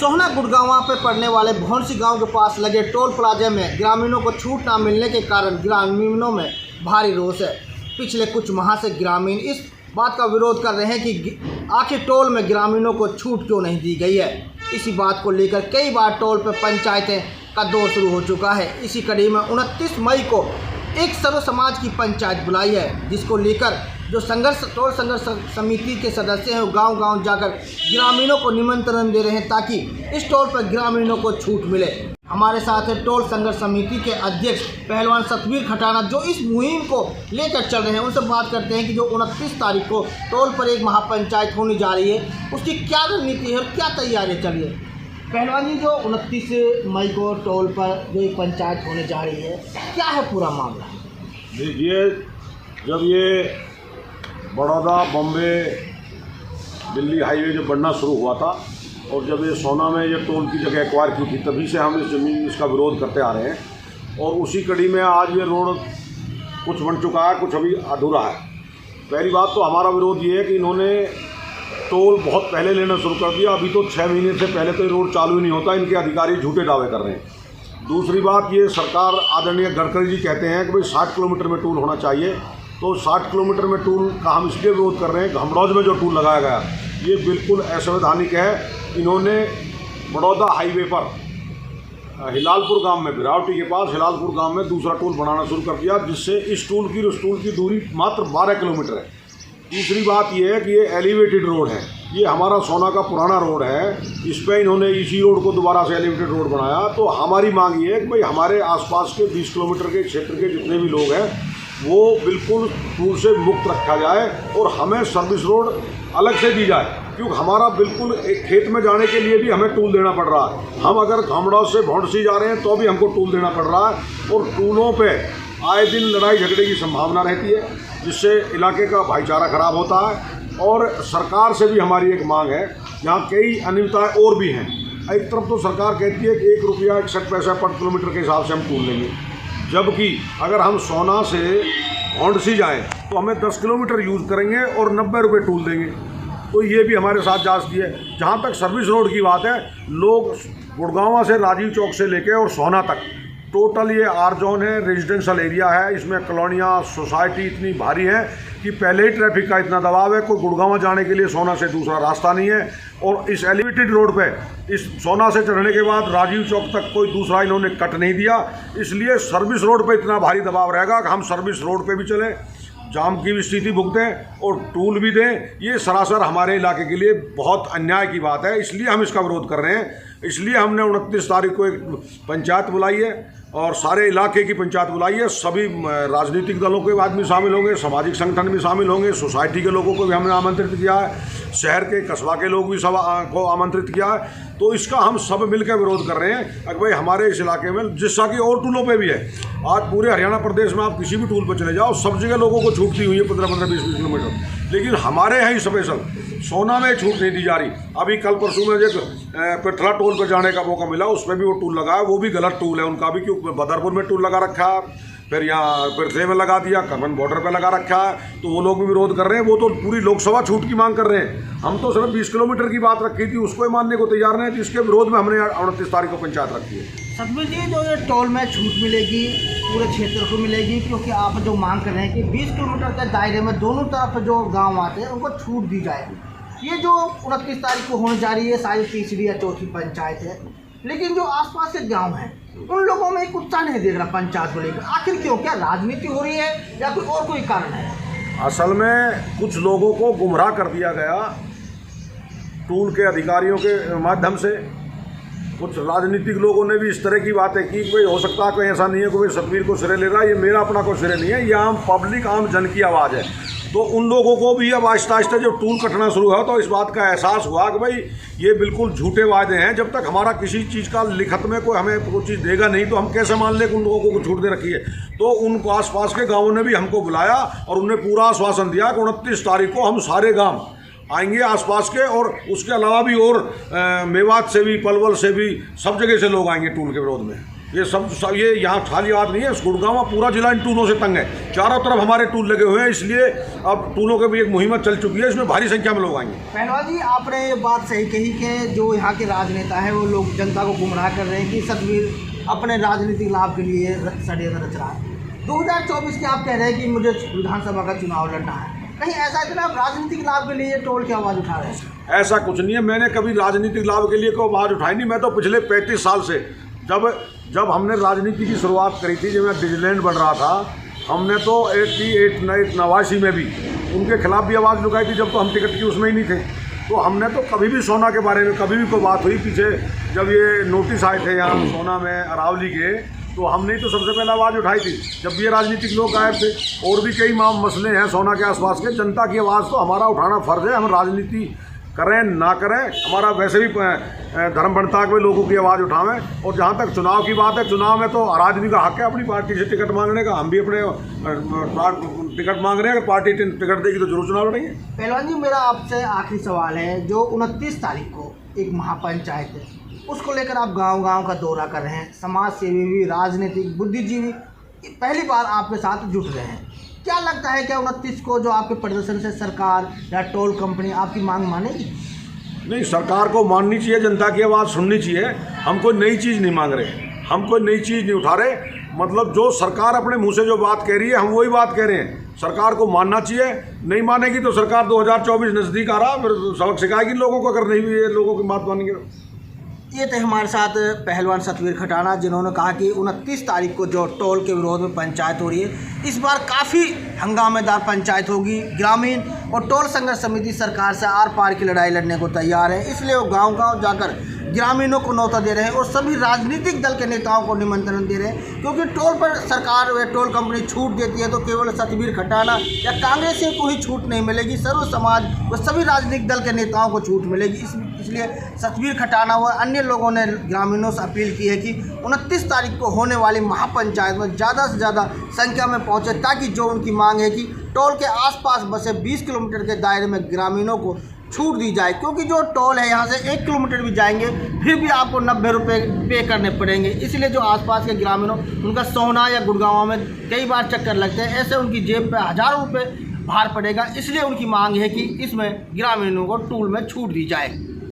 सोहना गुड़गांवा पर पड़ने वाले भौंसी गांव के पास लगे टोल प्लाजा में ग्रामीणों को छूट न मिलने के कारण ग्रामीणों में भारी रोष है। पिछले कुछ माह से ग्रामीण इस बात का विरोध कर रहे हैं कि आखिर टोल में ग्रामीणों को छूट क्यों नहीं दी गई है। इसी बात को लेकर कई बार टोल पर पंचायतें का दौर शुरू हो चुका है। इसी कड़ी में 29 मई को एक सर्व समाज की पंचायत बुलाई है, जिसको लेकर जो टोल संघर्ष समिति के सदस्य हैं गांव-गांव जाकर ग्रामीणों को निमंत्रण दे रहे हैं ताकि इस टोल पर ग्रामीणों को छूट मिले। हमारे साथ है टोल संघर्ष समिति के अध्यक्ष पहलवान सतवीर खटाना, जो इस मुहिम को लेकर चल रहे हैं। उनसे बात करते हैं कि जो 29 तारीख को टोल पर एक महापंचायत होने जा रही है, उसकी क्या रणनीति है और क्या तैयारियाँ चल रही है। पहलवान जी, जो 29 मई को टोल पर जो एक पंचायत होने जा रही है, क्या है पूरा मामला? देखिए, जब ये बड़ौदा बॉम्बे दिल्ली हाईवे जब बनना शुरू हुआ था और जब ये सोना में ये टोल की जगह एक्वायर की थी, तभी से हम इस ज़मीन इसका विरोध करते आ रहे हैं। और उसी कड़ी में आज ये रोड कुछ बन चुका है, कुछ अभी अधूरा है। पहली बात तो हमारा विरोध ये है कि इन्होंने टोल बहुत पहले लेना शुरू कर दिया। अभी तो 6 महीने से पहले तो ये रोड चालू ही नहीं होता। इनके अधिकारी झूठे दावे कर रहे हैं। दूसरी बात, ये सरकार आदरणीय गडकरी जी कहते हैं कि भाई 60 किलोमीटर में टोल होना चाहिए। तो 60 किलोमीटर में टूल का हम इसलिए विरोध कर रहे हैं। घमड़ौज में जो टूल लगाया गया ये बिल्कुल असंवैधानिक है। इन्होंने बड़ौदा हाईवे पर हिलालपुर गांव में, बिरावटी के पास हिलालपुर गांव में दूसरा टूल बनाना शुरू कर दिया, जिससे इस टूल की उस टूल की दूरी मात्र 12 किलोमीटर है। तीसरी बात ये है कि ये एलिवेटेड रोड है। ये हमारा सोना का पुराना रोड है, इस पर इन्होंने इसी रोड को दोबारा से एलिवेटेड रोड बनाया। तो हमारी मांग ये है कि भाई हमारे आसपास के 20 किलोमीटर के क्षेत्र के जितने भी लोग हैं वो बिल्कुल टूल से मुक्त रखा जाए और हमें सर्विस रोड अलग से दी जाए, क्योंकि हमारा बिल्कुल एक खेत में जाने के लिए भी हमें टूल देना पड़ रहा है। हम अगर घमड़ौज से भौंसी जा रहे हैं तो भी हमको टूल देना पड़ रहा है। और टूलों पे आए दिन लड़ाई झगड़े की संभावना रहती है, जिससे इलाके का भाईचारा खराब होता है। और सरकार से भी हमारी एक मांग है, जहाँ कई अनियमितताएँ और भी हैं। एक तरफ तो सरकार कहती है कि ₹1.61 पर किलोमीटर के हिसाब से हम टूल लेंगे, जबकि अगर हम सोना से भौंसी जाएँ तो हमें 10 किलोमीटर यूज़ करेंगे और 90 रुपये टूल देंगे। तो ये भी हमारे साथ जांचती है। जहाँ तक सर्विस रोड की बात है, लोग गुड़गांवा से राजीव चौक से लेके और सोना तक टोटल ये आर जोन है, रेजिडेंशियल एरिया है। इसमें कॉलोनियाँ, सोसाइटी इतनी भारी है कि पहले ही ट्रैफिक का इतना दबाव है। कोई गुड़गांवा जाने के लिए सोना से दूसरा रास्ता नहीं है। और इस एलिवेटेड रोड पे इस सोना से चढ़ने के बाद राजीव चौक तक कोई दूसरा इन्होंने कट नहीं दिया। इसलिए सर्विस रोड पे इतना भारी दबाव रहेगा कि हम सर्विस रोड पे भी चलें, जाम की भी स्थिति भुगतें और टूल भी दें। ये सरासर हमारे इलाके के लिए बहुत अन्याय की बात है। इसलिए हम इसका विरोध कर रहे हैं। इसलिए हमने 29 तारीख को एक पंचायत बुलाई है और सारे इलाके की पंचायत बुलाई है। सभी राजनीतिक दलों के आदमी शामिल होंगे, सामाजिक संगठन भी शामिल होंगे, सोसाइटी के लोगों को भी हमने आमंत्रित किया है, शहर के कस्बा के लोग भी सब को आमंत्रित किया है। तो इसका हम सब मिलकर विरोध कर रहे हैं कि भाई हमारे इस इलाके में, जिसका कि और टूलों पे भी है, आज पूरे हरियाणा प्रदेश में आप किसी भी टूल पर चले जाओ, सब जगह लोगों को छूट दी हुई है 15-15, 20-20 किलोमीटर। लेकिन हमारे यहाँ ही स्पेशल सोना में छूट नहीं दी जा रही। अभी कल परसों में जो पेथला टोल पर जाने का मौका मिला, उसमें भी वो टूल लगा है। वो भी गलत टूल है उनका भी, क्योंकि बदरपुर में टूल लगा रखा है, फिर यहाँ पिरथे में लगा दिया, करमन बॉर्डर पे लगा रखा है। तो वो लोग भी विरोध कर रहे हैं। वो तो पूरी लोकसभा छूट की मांग कर रहे हैं। हम तो सिर्फ 20 किलोमीटर की बात रखी थी, उसको मानने को तैयार नहीं। जिसके विरोध में हमने 29 तारीख को पंचायत रखी है। सतवीर जी, जो ये टोल में छूट मिलेगी पूरे क्षेत्र को मिलेगी, क्योंकि आप जो मांग कर रहे हैं कि 20 किलोमीटर के दायरे में दोनों तरफ जो गाँव आते हैं उनको छूट दी जाएगी। ये जो 29 तारीख को होने जा रही है, शायद तीसरी या चौथी पंचायत है, लेकिन जो आसपास के गांव हैं उन लोगों में एक उत्साह नहीं देख रहा पंचायत को लेकर। आखिर क्यों? क्या राजनीति हो रही है या कोई और कोई कारण है? असल में कुछ लोगों को गुमराह कर दिया गया टूल के अधिकारियों के माध्यम से। कुछ राजनीतिक लोगों ने भी इस तरह की बातें की कि भाई हो सकता है कोई ऐसा नहीं है कि भाई सतवीर को सिरे ले रहा है, ये मेरा अपना कोई सिरे नहीं है, ये आम पब्लिक, आम जन की आवाज़ है। तो उन लोगों को भी अब आहिस्ता आहिस्ता जब टूल कटना शुरू हुआ तो इस बात का एहसास हुआ कि भाई ये बिल्कुल झूठे वादे हैं। जब तक हमारा किसी चीज़ का लिखत में कोई हमें कोई चीज़ देगा नहीं तो हम कैसे मान लें कि उन लोगों को छूट दे रखी है। तो उनको आसपास के गाँवों ने भी हमको बुलाया और उन्हें पूरा आश्वासन दिया कि 29 तारीख को हम सारे गाँव आएंगे आसपास के, और उसके अलावा भी और मेवात से भी, पलवल से भी, सब जगह से लोग आएंगे टूल के विरोध में। ये सब ये यहाँ खाली बात नहीं है, गुड़गांव में पूरा जिला इन टूलों से तंग है। चारों तरफ हमारे टूल लगे हुए हैं, इसलिए अब टूलों की भी एक मुहिम चल चुकी है, इसमें भारी संख्या में लोग आएंगे। पहलवान जी, आपने ये बात सही कही कि जो यहाँ के राजनेता हैं वो लोग जनता को गुमराह कर रहे हैं कि सतवीर अपने राजनीतिक लाभ के लिए षड्यंत्र रच रहा है। 2024 के आप कह रहे हैं कि मुझे विधानसभा का चुनाव लड़ना है, कहीं ऐसा है कि आप राजनीतिक लाभ के लिए टोल की आवाज़ उठा रहे हैं? ऐसा कुछ नहीं है, मैंने कभी राजनीतिक लाभ के लिए कोई आवाज़ उठाई नहीं। मैं तो पिछले 35 साल से जब हमने राजनीति की शुरुआत करी थी, जब मैं डिजलैंड बन रहा था, हमने तो 89 में भी उनके खिलाफ भी आवाज़ उठाई थी, जब तो हम टिकट की उसमें ही नहीं थे। तो हमने तो कभी भी सोना के बारे में कभी भी कोई बात हुई, पीछे जब ये नोटिस आए थे यहाँ सोना में अरावली के, तो हमने तो सबसे पहले आवाज़ उठाई थी जब ये राजनीतिक लोग गायब थे। और भी कई मसले हैं सोना के आसपास के, जनता की आवाज़ तो हमारा उठाना फ़र्ज़ है। हम राजनीति करें ना करें, हमारा वैसे भी धर्म बनता है लोगों की आवाज़ उठावें। और जहाँ तक चुनाव की बात है, चुनाव में तो हर आदमी का हक है अपनी पार्टी से टिकट मांगने का। हम भी अपने टिकट मांग रहे हैं, पार्टी टिकट देगी तो जरूर चुनाव लड़ेंगे। पहलवान जी, मेरा आपसे आखिरी सवाल है, जो 29 तारीख को एक महापंचायत है, उसको लेकर आप गांव-गांव का दौरा कर रहे हैं, समाज सेवी भी, राजनीतिक बुद्धिजीवी पहली बार आपके साथ जुट रहे हैं, क्या लगता है क्या 29 को जो आपके प्रदर्शन से सरकार या टोल कंपनी आपकी मांग मानेगी? नहीं, सरकार को माननी चाहिए, जनता की आवाज़ सुननी चाहिए। हम कोई नई चीज़ नहीं मांग रहे, हम कोई नई चीज़ नहीं उठा रहे। मतलब जो सरकार अपने मुंह से जो बात कह रही है, हम वही बात कह रहे हैं। सरकार को मानना चाहिए, नहीं मानेगी तो सरकार 2024 नज़दीक आ रहा, फिर सबक सिखाएगी लोगों को, अगर नहीं भी ये लोगों की बात मानेंगे। ये थे हमारे साथ पहलवान सतवीर खटाना, जिन्होंने कहा कि 29 तारीख को जो टोल के विरोध में पंचायत हो रही है, इस बार काफ़ी हंगामेदार पंचायत होगी। ग्रामीण और टोल संघर्ष समिति सरकार से आर पार की लड़ाई लड़ने को तैयार है, इसलिए वो गांव-गांव जाकर ग्रामीणों को न्योता दे रहे हैं और सभी राजनीतिक दल के नेताओं को निमंत्रण दे रहे हैं। क्योंकि टोल पर सरकार व टोल कंपनी छूट देती है तो केवल सतवीर खटाना या कांग्रेसियों को ही छूट नहीं मिलेगी, सर्व समाज व सभी राजनीतिक दल के नेताओं को छूट मिलेगी। इसलिए सतवीर खटाना व अन्य लोगों ने ग्रामीणों से अपील की है कि 29 तारीख को होने वाली महापंचायत में ज़्यादा से ज़्यादा संख्या में पहुँचे, ताकि जो उनकी मांग है कि टोल के आसपास बसे 20 किलोमीटर के दायरे में ग्रामीणों को छूट दी जाए। क्योंकि जो टोल है यहाँ से 1 किलोमीटर भी जाएंगे फिर भी आपको 90 रुपये पे करने पड़ेंगे। इसलिए जो आसपास के ग्रामीणों, उनका सोहना या गुड़गांव में कई बार चक्कर लगते हैं, ऐसे उनकी जेब पे हज़ारों रुपये भार पड़ेगा। इसलिए उनकी मांग है कि इसमें ग्रामीणों को टोल में छूट दी जाए।